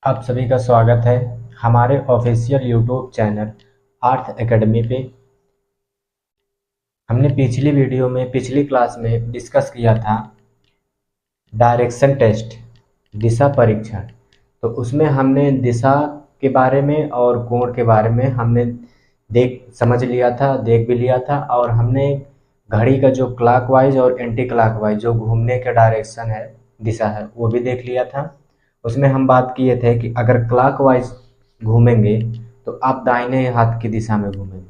आप सभी का स्वागत है हमारे ऑफिशियल यूट्यूब चैनल आर्थ एकेडमी पे। हमने पिछली क्लास में डिस्कस किया था डायरेक्शन टेस्ट, दिशा परीक्षण। तो उसमें हमने दिशा के बारे में और कोण के बारे में हमने समझ लिया था, देख भी लिया था। और हमने घड़ी का जो क्लॉकवाइज और एंटी क्लॉकवाइज जो घूमने का डायरेक्शन है, दिशा है, वो भी देख लिया था। उसमें हम बात किए थे कि अगर क्लॉकवाइज घूमेंगे तो आप दाहिने हाथ की दिशा में घूमेंगे,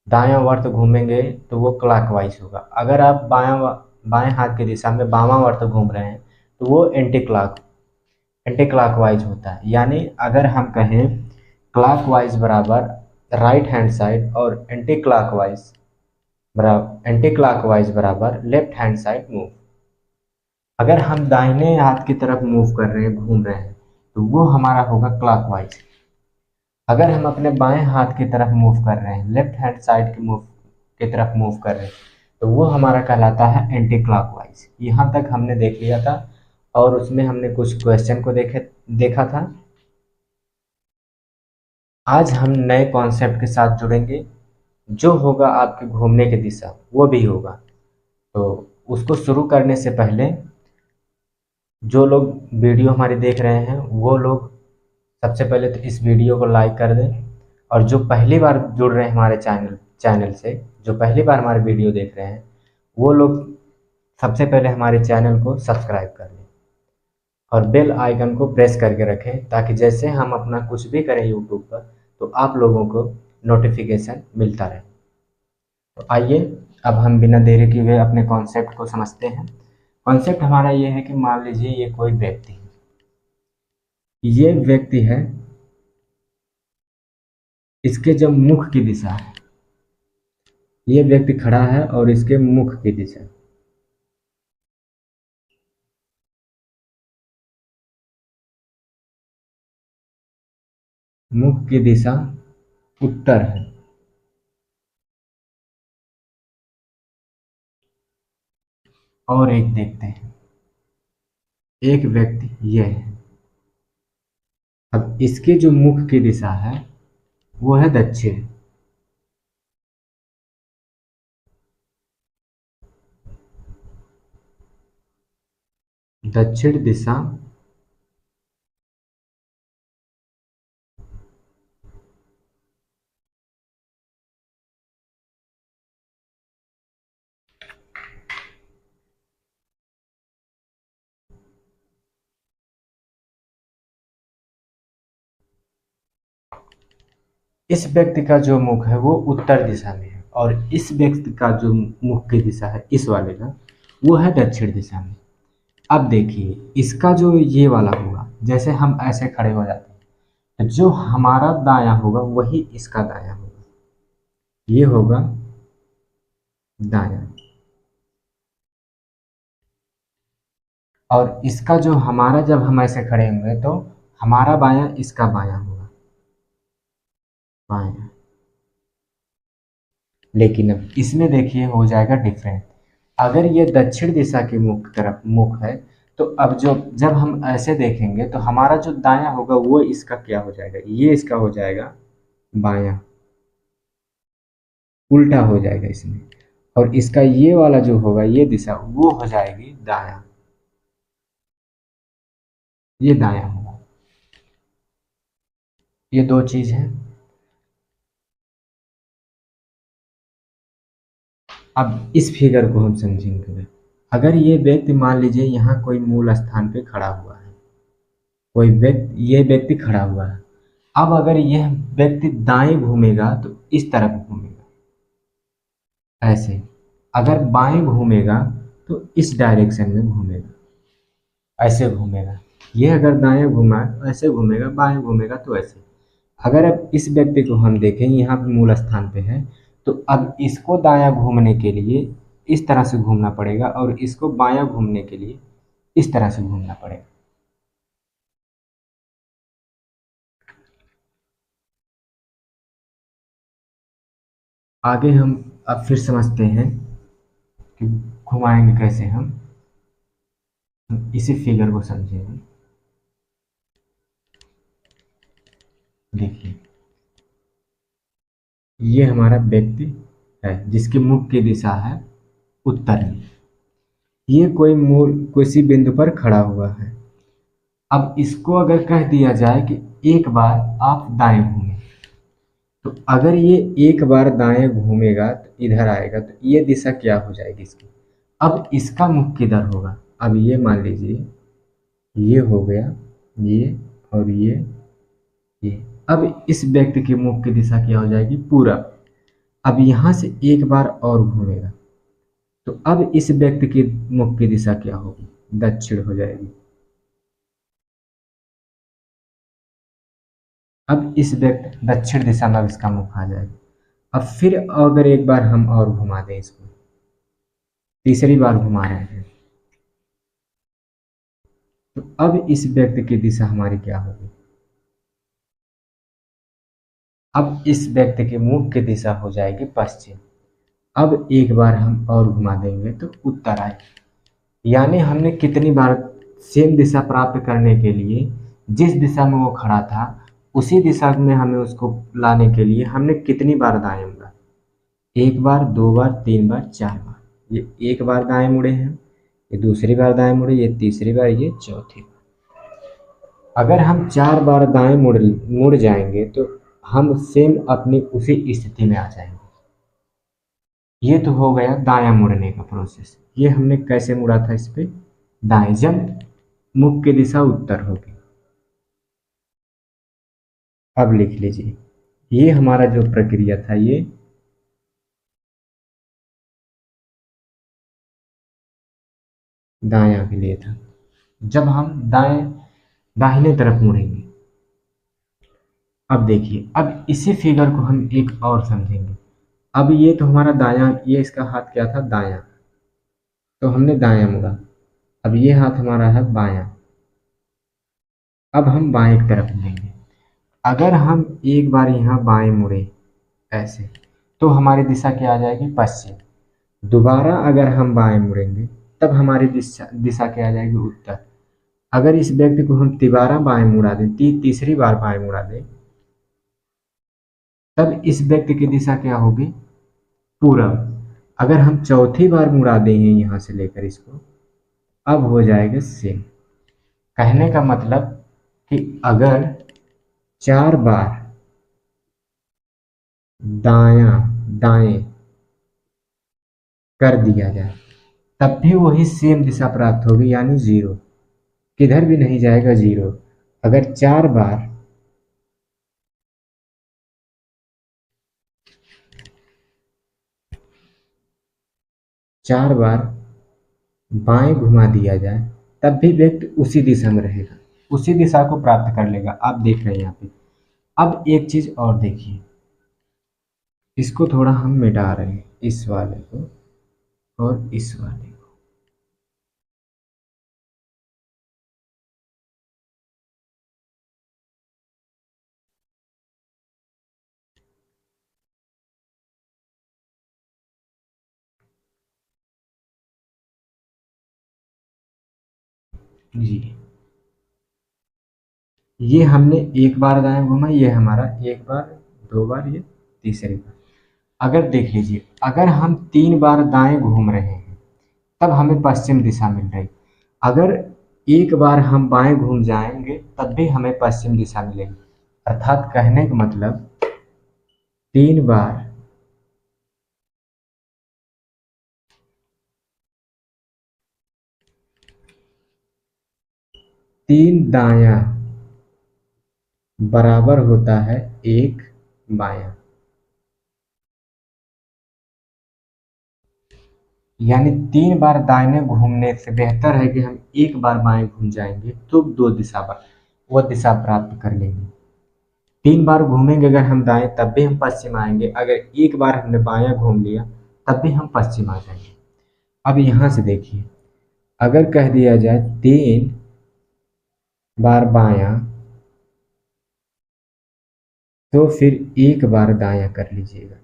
दायां वर्त घूमेंगे तो वो क्लॉकवाइज होगा। अगर आप बाएं हाथ की दिशा में बावां वर्त घूम रहे हैं तो वो एंटी क्लॉकवाइज होता है। यानी अगर हम कहें क्लॉकवाइज बराबर राइट हैंड साइड और एंटी क्लॉकवाइज बराबर लेफ्ट हैंड साइड मूव। अगर हम दाहिने हाथ की तरफ मूव कर रहे हैं, घूम रहे हैं, तो वो हमारा होगा क्लॉकवाइज। अगर हम अपने बाएं हाथ की तरफ मूव कर रहे हैं, लेफ्ट हैंड साइड की तरफ मूव कर रहे हैं, तो वो हमारा कहलाता है एंटी क्लॉकवाइज। यहाँ तक हमने देख लिया था और उसमें हमने कुछ क्वेश्चन को देखा था। आज हम नए कॉन्सेप्ट के साथ जुड़ेंगे, जो होगा आपके घूमने की दिशा वो भी होगा। तो उसको शुरू करने से पहले जो लोग वीडियो हमारी देख रहे हैं वो लोग सबसे पहले तो इस वीडियो को लाइक कर दें। और जो पहली बार जुड़ रहे हैं हमारे चैनल से, जो पहली बार हमारे वीडियो देख रहे हैं, वो लोग सबसे पहले हमारे चैनल को सब्सक्राइब कर लें और बेल आइकन को प्रेस करके रखें, ताकि जैसे हम अपना कुछ भी करें यूट्यूब पर तो आप लोगों को नोटिफिकेशन मिलता रहे। तो आइए अब हम बिना देरी किए हुए अपने कॉन्सेप्ट को समझते हैं। कॉन्सेप्ट हमारा ये है कि मान लीजिए ये कोई व्यक्ति है, ये व्यक्ति है, इसके जो मुख की दिशा है, ये व्यक्ति खड़ा है और इसके मुख की दिशा, मुख की दिशा उत्तर है। और एक देखते हैं, एक व्यक्ति ये है, अब इसके जो मुख की दिशा है वो है दक्षिण। दक्षिण दिशा इस व्यक्ति का जो मुख है वो उत्तर दिशा में है, और इस व्यक्ति का जो मुख की दिशा है, इस वाले का, वो है दक्षिण दिशा में। अब देखिए इसका जो ये वाला होगा, जैसे हम ऐसे खड़े हो जाते हैं तो जो हमारा दायां होगा वही इसका दायां होगा, ये होगा दायां। और इसका जो हमारा, जब हम ऐसे खड़े होंगे तो हमारा बायां इसका बायां होगा, बायां। लेकिन अब इसमें देखिए हो जाएगा डिफरेंट। अगर ये दक्षिण दिशा की मुख है, तो अब जो जब हम ऐसे देखेंगे तो हमारा जो दायां होगा वो इसका क्या हो जाएगा, ये इसका हो जाएगा बायां, उल्टा हो जाएगा इसमें। और इसका ये वाला जो होगा, ये दिशा, वो हो जाएगी दायां, ये दायां होगा। ये दो चीज है। अब इस फिगर को हम समझेंगे। अगर ये व्यक्ति मान लीजिए यहाँ कोई मूल स्थान पे खड़ा हुआ है, ये व्यक्ति खड़ा हुआ है। अब अगर यह व्यक्ति दाएं घूमेगा तो इस तरफ घूमेगा, ऐसे। अगर बाएं घूमेगा तो इस डायरेक्शन में घूमेगा, ऐसे घूमेगा। ये अगर दाएं घूमा तो ऐसे घूमेगा, बाएं घूमेगा तो ऐसे। अगर अब इस व्यक्ति को हम देखें, यहाँ पे मूल स्थान पे है, तो अब इसको दायां घूमने के लिए इस तरह से घूमना पड़ेगा, और इसको बायां घूमने के लिए इस तरह से घूमना पड़ेगा। आगे हम अब फिर समझते हैं कि घुमाएंगे कैसे हम इसी फिगर को समझेंगे। ये हमारा व्यक्ति है जिसकी मुख की दिशा है उत्तर में। ये कोई मूल किसी बिंदु पर खड़ा हुआ है। अब इसको अगर कह दिया जाए कि एक बार आप दाएं घूमें, तो अगर ये एक बार दाएं घूमेगा तो इधर आएगा, तो ये दिशा क्या हो जाएगी इसकी। अब इसका मुख किधर होगा। अब ये मान लीजिए ये हो गया, ये और ये। अब इस व्यक्ति के मुख की दिशा क्या हो जाएगी, पूरब। अब यहाँ से एक बार और घूमेगा, तो अब इस व्यक्ति की मुख की दिशा क्या होगी, दक्षिण हो जाएगी। अब इस व्यक्ति दक्षिण दिशा में अब इसका मुख आ जाएगा। अब फिर अगर एक बार हम और घुमा दें इसको, तीसरी बार घुमा रहे हैं, तो अब इस व्यक्ति की दिशा हमारी क्या होगी। अब इस व्यक्ति के मुख की दिशा हो जाएगी पश्चिम। अब एक बार हम और घुमा देंगे तो उत्तर आएगी। यानी हमने कितनी बार सेम दिशा प्राप्त करने के लिए जिस दिशा में वो खड़ा था उसी दिशा में हमें उसको लाने के लिए हमने कितनी बार दाएं मुड़ा, एक बार, दो बार, तीन बार, चार बार। ये एक बार दाएं मुड़े हैं, ये दूसरी बार दाएं मुड़े, ये तीसरी बार, ये चौथी बार। अगर हम चार बार दाएं मुड़ जाएंगे तो हम सेम अपनी उसी स्थिति में आ जाएंगे। ये तो हो गया दायां मुड़ने का प्रोसेस। ये हमने कैसे मुड़ा था इस पे, दाएं, जब मुख की दिशा उत्तर होगी। अब लिख लीजिए, ये हमारा जो प्रक्रिया था ये दायां के लिए था। जब हम दाहिने तरफ मुड़ेंगे, अब देखिए, अब इसी फिगर को हम एक और समझेंगे। अब ये तो हमारा दायां, ये इसका हाथ क्या था, दायां, तो हमने दायां मुड़ा। अब ये हाथ हमारा है बायां, अब हम बाएं की तरफ मुड़ेंगे। अगर हम एक बार यहाँ बाएं मुड़े ऐसे, तो हमारी दिशा क्या आ जाएगी, पश्चिम। दोबारा अगर हम बाएं मुड़ेंगे तब हमारी दिशा दिशा क्या आ जाएगी, उत्तर। अगर इस व्यक्ति को हम तिबारा बाएं मुड़ा दें, तीसरी बार बाएं मुड़ा दें, तब इस व्यक्ति की दिशा क्या होगी, पूरब। अगर हम चौथी बार मुड़ा देंगे यहाँ से लेकर इसको, अब हो जाएगा सेम। कहने का मतलब कि अगर चार बार दाएं कर दिया जाए तब भी वही सेम दिशा प्राप्त होगी, यानी जीरो, किधर भी नहीं जाएगा, जीरो। अगर चार बार बाएं घुमा दिया जाए तब भी व्यक्ति उसी दिशा में रहेगा, उसी दिशा को प्राप्त कर लेगा। आप देख रहे हैं यहाँ पे। अब एक चीज और देखिए, इसको थोड़ा हम मिटा रहे हैं, इस वाले को और इस वाले को। जी, ये हमने एक बार दाएं घुमा, ये हमारा एक बार, दो बार, ये तीसरी बार। अगर देख लीजिए, अगर हम तीन बार दाएं घूम रहे हैं तब हमें पश्चिम दिशा मिल रही। अगर एक बार हम बाएं घूम जाएंगे तब भी हमें पश्चिम दिशा मिलेगी। अर्थात कहने का मतलब तीन बार तीन दायां बराबर होता है एक बायां। यानी तीन बार दाहिने घूमने से बेहतर है कि हम एक बार बाएं घूम जाएंगे तो दो दिशा पर वो दिशा प्राप्त कर लेंगे। तीन बार घूमेंगे अगर हम दाएं तब भी हम पश्चिम आएंगे, अगर एक बार हमने बायां घूम लिया तब भी हम पश्चिम आ जाएंगे। अब यहाँ से देखिए, अगर कह दिया जाए तीन बार बायां तो फिर एक बार दायां कर लीजिएगा।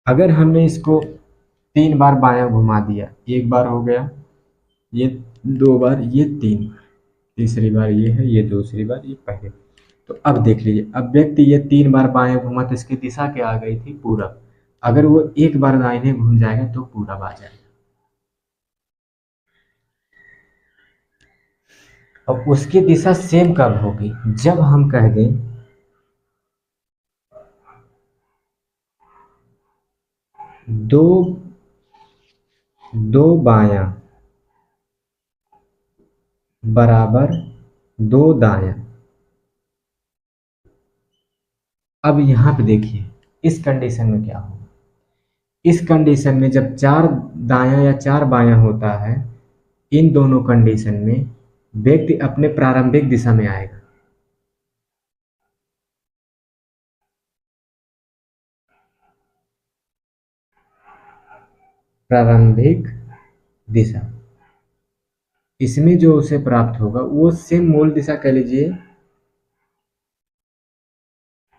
अगर हमने इसको तीन बार बायां घुमा दिया, एक बार हो गया, ये दो बार, ये तीन बार, तीसरी बार ये है, ये दूसरी बार, ये पहली बार। तो अब देख लीजिए, अब व्यक्ति ये 3 बार बाएं घूमा तो इसकी दिशा क्या आ गई थी? पूरब। अगर वो एक बार दाहिने घूम जाएगा तो पूरब आ जाएगा। और उसकी दिशा सेम कब होगी? जब हम कह दें दो दो बायां बराबर दो दायां। अब यहां पे देखिए इस कंडीशन में क्या होगा। इस कंडीशन में जब 4 दायां या 4 बायां होता है, इन दोनों कंडीशन में व्यक्ति अपने प्रारंभिक दिशा में आएगा। प्रारंभिक दिशा, इसमें जो उसे प्राप्त होगा वो सेम मूल दिशा कह लीजिए,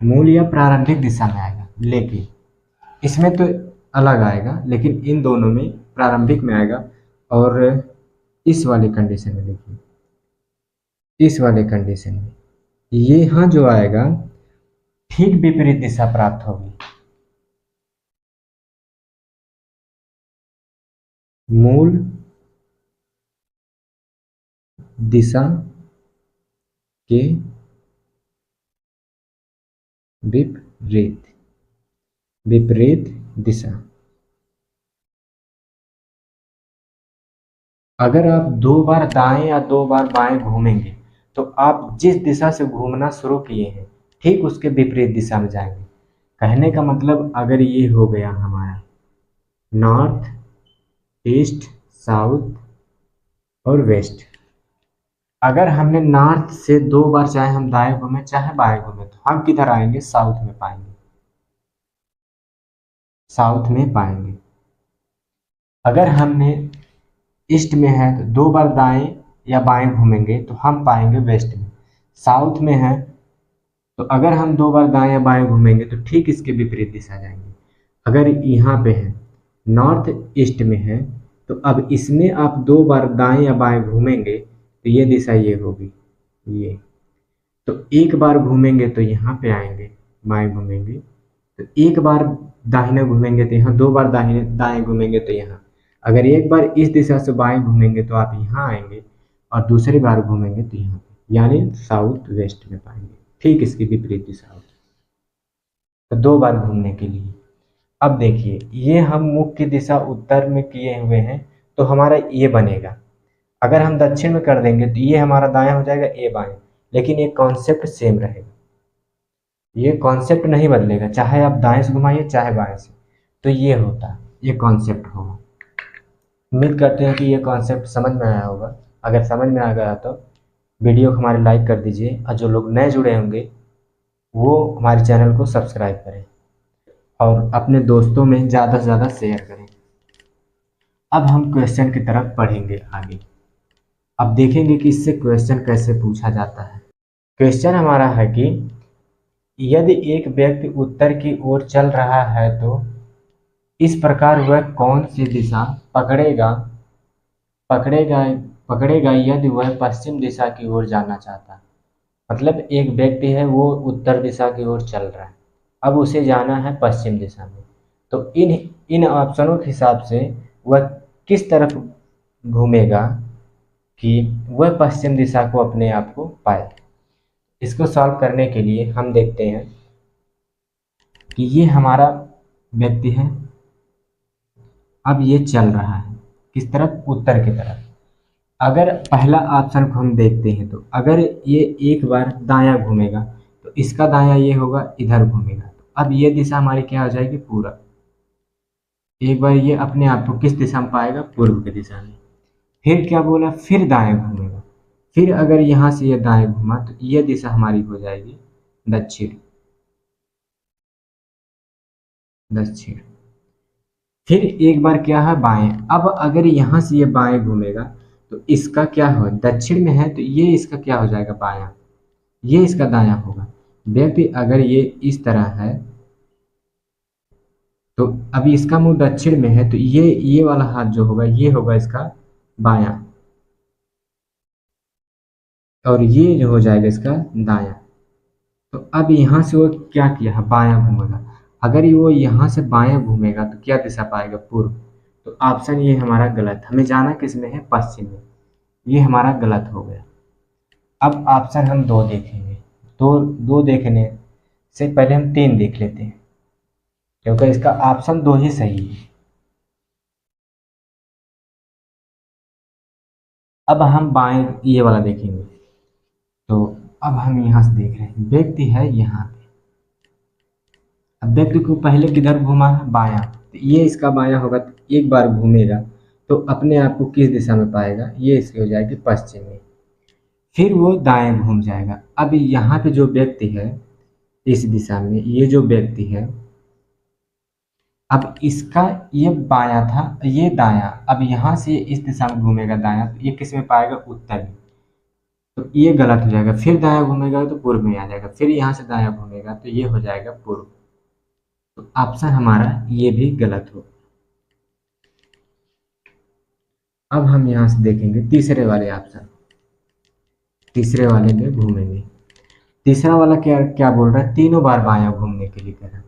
मूल या प्रारंभिक दिशा में आएगा। लेकिन इसमें तो अलग आएगा, लेकिन इन दोनों में प्रारंभिक में आएगा। और इस वाले कंडीशन में देखिए, इस वाले कंडीशन में ये यहाँ जो आएगा ठीक विपरीत दिशा प्राप्त होगी। मूल दिशा के विपरीत, विपरीत दिशा। अगर आप 2 बार दाएं या 2 बार बाएं घूमेंगे तो आप जिस दिशा से घूमना शुरू किए हैं ठीक उसके विपरीत दिशा में जाएंगे। कहने का मतलब अगर ये हो गया हमारा नॉर्थ, ईस्ट, साउथ और वेस्ट, अगर हमने नॉर्थ से 2 बार चाहे हम दाएं घूमे चाहे बाएं घूमे तो हम किधर आएंगे? साउथ में पाएंगे, साउथ में पाएंगे। अगर हमने ईस्ट में है तो 2 बार दाएं या बाएं घूमेंगे तो हम पाएंगे वेस्ट में। साउथ में है तो अगर हम 2 बार दाएं या बाएं घूमेंगे तो ठीक इसके विपरीत दिशा जाएंगे। अगर यहाँ पे है नॉर्थ ईस्ट में है तो अब इसमें आप 2 बार दाएं या बाएं घूमेंगे तो ये दिशा ये होगी, ये। तो एक बार घूमेंगे तो यहाँ पे आएंगे, बाएं घूमेंगे तो एक बार दाहिने घूमेंगे तो यहाँ, 2 बार दाहिने दाएं घूमेंगे तो यहाँ। अगर एक बार इस दिशा से बाएं घूमेंगे तो आप यहाँ आएंगे और दूसरी बार घूमेंगे तो यहाँ पे, यानी साउथ वेस्ट में पाएंगे। ठीक इसकी विपरीत दिशा होगी। तो 2 बार घूमने के लिए अब देखिए ये हम मुख की दिशा उत्तर में किए हुए हैं तो हमारा ये बनेगा। अगर हम दक्षिण में कर देंगे तो ये हमारा दायां हो जाएगा, ये बाएं। लेकिन ये कॉन्सेप्ट सेम रहेगा, ये कॉन्सेप्ट नहीं बदलेगा, चाहे आप दाएं से घुमाइए चाहे बाएं से। तो ये होता है, ये कॉन्सेप्ट होगा। उम्मीद करते हैं कि ये कॉन्सेप्ट समझ में आया होगा। अगर समझ में आ गया तो वीडियो को हमारे लाइक कर दीजिए और जो लोग नए जुड़े होंगे वो हमारे चैनल को सब्सक्राइब करें और अपने दोस्तों में ज़्यादा से ज़्यादा शेयर करें। अब हम क्वेश्चन की तरफ पढ़ेंगे आगे। अब देखेंगे कि इससे क्वेश्चन कैसे पूछा जाता है। क्वेश्चन हमारा है कि यदि एक व्यक्ति उत्तर की ओर चल रहा है तो इस प्रकार वह कौन सी दिशा पकड़ेगा पकड़ेगा पकड़ेगा यदि वह पश्चिम दिशा की ओर जाना चाहता है। मतलब एक व्यक्ति है वो उत्तर दिशा की ओर चल रहा है, अब उसे जाना है पश्चिम दिशा में। तो इन इन ऑप्शनों के हिसाब से वह किस तरफ घूमेगा कि वह पश्चिम दिशा को अपने आप को पाए। इसको सॉल्व करने के लिए हम देखते हैं कि ये हमारा व्यक्ति है, अब ये चल रहा है किस तरफ? उत्तर की तरफ। अगर पहला ऑप्शन को हम देखते हैं तो अगर ये एक बार दायां घूमेगा तो इसका दायां ये होगा, इधर घूमेगा तो अब ये दिशा हमारी क्या हो जाएगी? पूरब। एक बार ये अपने आप को किस दिशा में पाएगा? पूर्व की दिशा में। फिर क्या बोला? फिर दाएं घूमेगा। फिर अगर यहाँ से ये दाएं घूमा तो ये दिशा हमारी हो जाएगी दक्षिण, दक्षिण। फिर एक बार क्या है? बाएं। अब अगर यहाँ से ये बाएं घूमेगा तो इसका क्या हो? दक्षिण में है तो ये इसका क्या हो जाएगा? बायां। ये इसका दायां होगा। व्यक्ति अगर ये इस तरह है तो अभी इसका मुंह दक्षिण में है तो ये वाला हाथ जो होगा ये होगा इसका बायां और ये जो हो जाएगा इसका दायां। तो अब यहाँ से वो क्या किया है, बायां घूमेगा। अगर ये वो यहाँ से बायां घूमेगा तो क्या दिशा पाएगा, पूर्व। तो ऑप्शन ये हमारा गलत, हमें जाना किस में है, पश्चिम में। ये हमारा गलत हो गया। अब ऑप्शन हम दो देखेंगे। दो दो देखने से पहले हम तीन देख लेते हैं, क्योंकि इसका ऑप्शन दो ही सही है। अब हम बाएं ये वाला देखेंगे। तो अब हम यहाँ से देख रहे हैं, व्यक्ति है यहाँ पे। अब व्यक्ति को पहले किधर घुमा है, बायां। तो ये इसका बायां होगा, तो एक बार घूमेगा तो अपने आप को किस दिशा में पाएगा, ये इसकी हो जाएगी पश्चिम में। फिर वो दाएं घूम जाएगा। अब यहाँ पे जो व्यक्ति है इस दिशा में, ये जो व्यक्ति है, अब इसका ये बायां था, ये दायां। अब यहाँ से इस दिशा में घूमेगा दायां, तो ये किस में पाएगा, उत्तर में। तो ये गलत हो जाएगा। फिर दायां घूमेगा तो पूर्व में आ जाएगा। फिर यहाँ से दायां घूमेगा तो ये हो जाएगा पूर्व। तो ऑप्शन हमारा ये भी गलत हो। अब हम यहाँ से देखेंगे तीसरे वाले ऑप्शन, तीसरे वाले में घूमेंगे। तीसरा वाला क्या क्या बोल रहा है, तीनों बार बायां घूमने के लिए कह रहा है।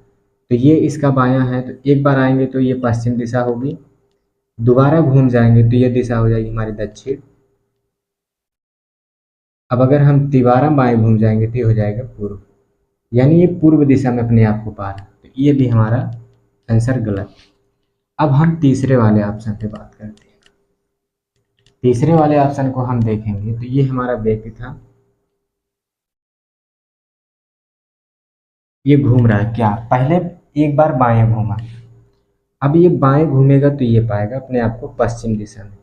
तो ये इसका बायां है, तो एक बार आएंगे तो ये पश्चिम दिशा होगी। दोबारा घूम जाएंगे तो ये दिशा हो जाएगी हमारी दक्षिण। अब अगर हम तिबारा बाएं घूम जाएंगे तो ये हो जाएगा पूर्व, यानी ये पूर्व दिशा में अपने आप को पा रहा है। तो ये भी हमारा आंसर गलत। अब हम तीसरे वाले ऑप्शन पे बात करते हैं। तीसरे वाले ऑप्शन को हम देखेंगे तो ये हमारा व्यक्ति था, ये घूम रहा है क्या, पहले एक बार बाएं घूमा। अब ये बाएं घूमेगा तो ये पाएगा अपने आप को पश्चिम दिशा में।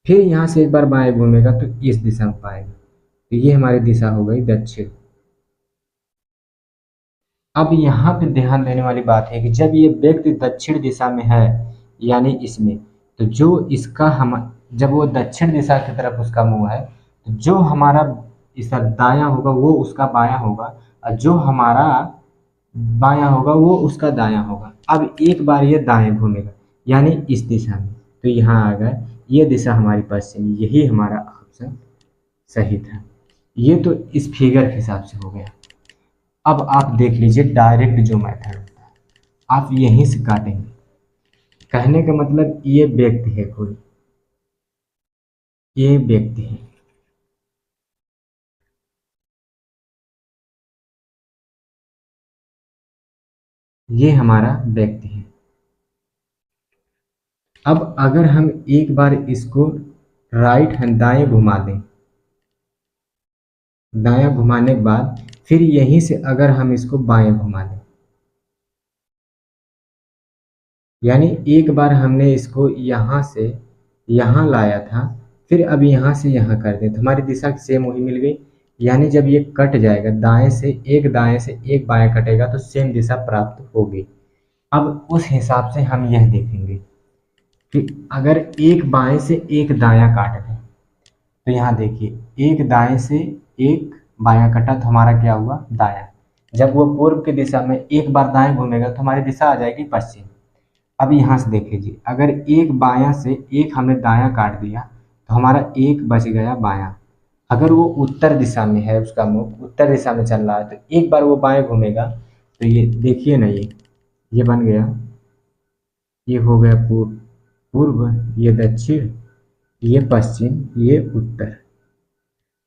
फिर यहाँ से एक बार बाएं घूमेगा तो इस दिशा में पाएगा। तो ये हमारी दिशा हो गई दक्षिण। अब यहाँ पे ध्यान देने वाली बात है कि जब ये व्यक्ति दक्षिण दिशा में है, यानी इसमें, तो जो इसका हम, जब वो दक्षिण दिशा की तरफ उसका मुंह है, तो जो हमारा इसका दायां होगा वो उसका बायां होगा, और जो हमारा बायां होगा वो उसका दायां होगा। अब एक बार ये दाएं घूमेगा, यानी इस दिशा में, तो यहाँ आ गया ये दिशा हमारी पश्चिमी। यही हमारा ऑप्शन सही था। ये तो इस फिगर के हिसाब से हो गया। अब आप देख लीजिए डायरेक्ट जो मेथड होता है, आप यहीं से काटेंगे। कहने का मतलब ये व्यक्ति है कोई, ये व्यक्ति है, ये हमारा व्यक्ति है। अब अगर हम एक बार इसको राइट हैंड दाएं घुमा दें, दायां घुमाने के बाद फिर यहीं से अगर हम इसको बाएं घुमा दें, यानी एक बार हमने इसको यहाँ से यहाँ लाया था, फिर अब यहाँ से यहाँ कर दें तो हमारी दिशा सेम वही मिल गई। यानी जब ये कट जाएगा, दाएं से एक बाएं कटेगा तो सेम दिशा प्राप्त होगी। अब उस हिसाब से हम यह देखेंगे कि अगर एक बाएं से एक दायां काट दें, तो यहाँ देखिए एक दाएं से एक बायां कटा तो हमारा क्या हुआ, दायां। जब वो पूर्व की दिशा में एक बार दाएं घूमेगा तो हमारी दिशा आ जाएगी पश्चिम। अब यहाँ से देख लीजिए, अगर एक बायां से एक हमने दायां काट दिया तो हमारा एक बच गया बायां। अगर वो उत्तर दिशा में है, उसका मुख उत्तर दिशा में चल रहा है, तो एक बार वो बाएं घूमेगा तो ये देखिए ना, ये बन गया, ये हो गया पूर्व, ये दक्षिण, ये पश्चिम, ये उत्तर।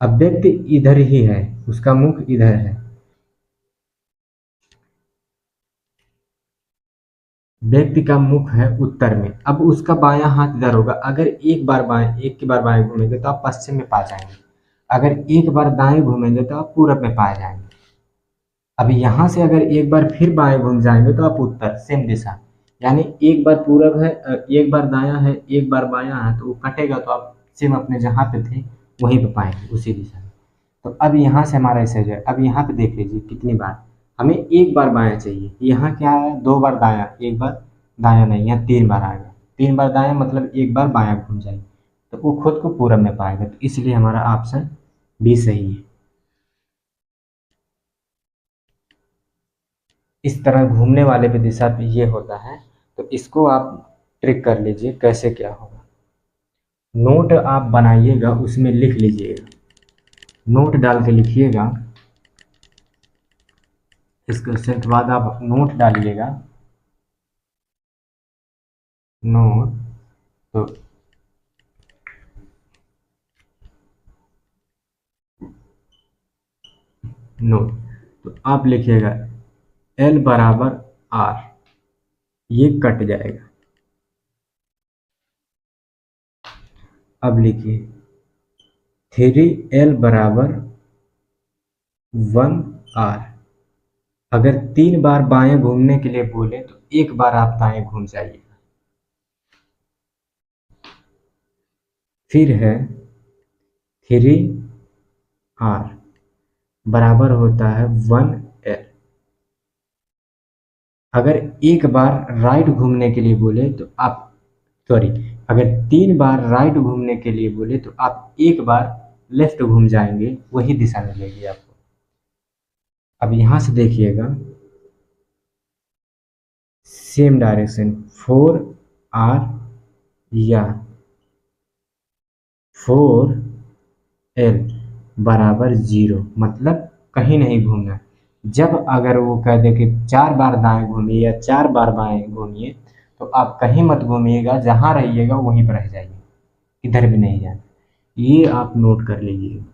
अब व्यक्ति इधर ही है, उसका मुख इधर है, व्यक्ति का मुख है उत्तर में। अब उसका बायां हाथ इधर होगा। अगर एक की बार बाएं घूमेंगे तो आप पश्चिम में पा जाएंगे। अगर एक बार दाएं घूमेंगे तो आप पूरब में पा जाएंगे। अब यहाँ से अगर एक बार फिर बाएं घूम जाएंगे तो आप उत्तर, सेम दिशा। यानी एक बार पूरब है, एक बार दायां है, एक बार बायां है, तो वो कटेगा तो आप सेम अपने जहाँ पे थे वहीं पे पाएंगे, उसी दिशा में। तो अब यहाँ से हमारा ऐसे है। अब यहाँ पे देख लीजिए कितनी बार हमें एक बार बायां चाहिए, यहाँ क्या है, दो बार दायां, एक बार दायां नहीं, यहाँ तीन बार आएगा। तीन बार दायां मतलब एक बार बायां घूम जाएगी, तो वो खुद को पूरब में पाएगा। तो इसलिए हमारा ऑप्शन बी सही है। इस तरह घूमने वाले पे दिशा पे ये होता है। तो इसको आप ट्रिक कर लीजिए कैसे क्या होगा। नोट आप बनाइएगा, उसमें लिख लीजिएगा, नोट डाल के लिखिएगा इस क्वेश्चन के बाद आप नोट डालिएगा, नोट। तो नोट तो आप लिखिएगा L बराबर R, ये कट जाएगा। अब लिखिए 3L बराबर 1R। अगर 3 बार बाएं घूमने के लिए बोले तो एक बार आप दाएं घूम जाइए। फिर है 3R बराबर होता है 1L। अगर एक बार राइट घूमने के लिए बोले तो आप सॉरी, अगर 3 बार राइट घूमने के लिए बोले तो आप एक बार लेफ्ट घूम जाएंगे, वही दिशा मिलेगी आपको। अब यहाँ से देखिएगा सेम डायरेक्शन 4R या 4L बराबर 0, मतलब कहीं नहीं घूमना। जब अगर वो कह दे कि 4 बार दाएं घूमिए या 4 बार बाएं घूमिए, तो आप कहीं मत घूमिएगा, जहाँ रहिएगा वहीं पर रह जाइए, इधर भी नहीं जाना। ये आप नोट कर लीजिए।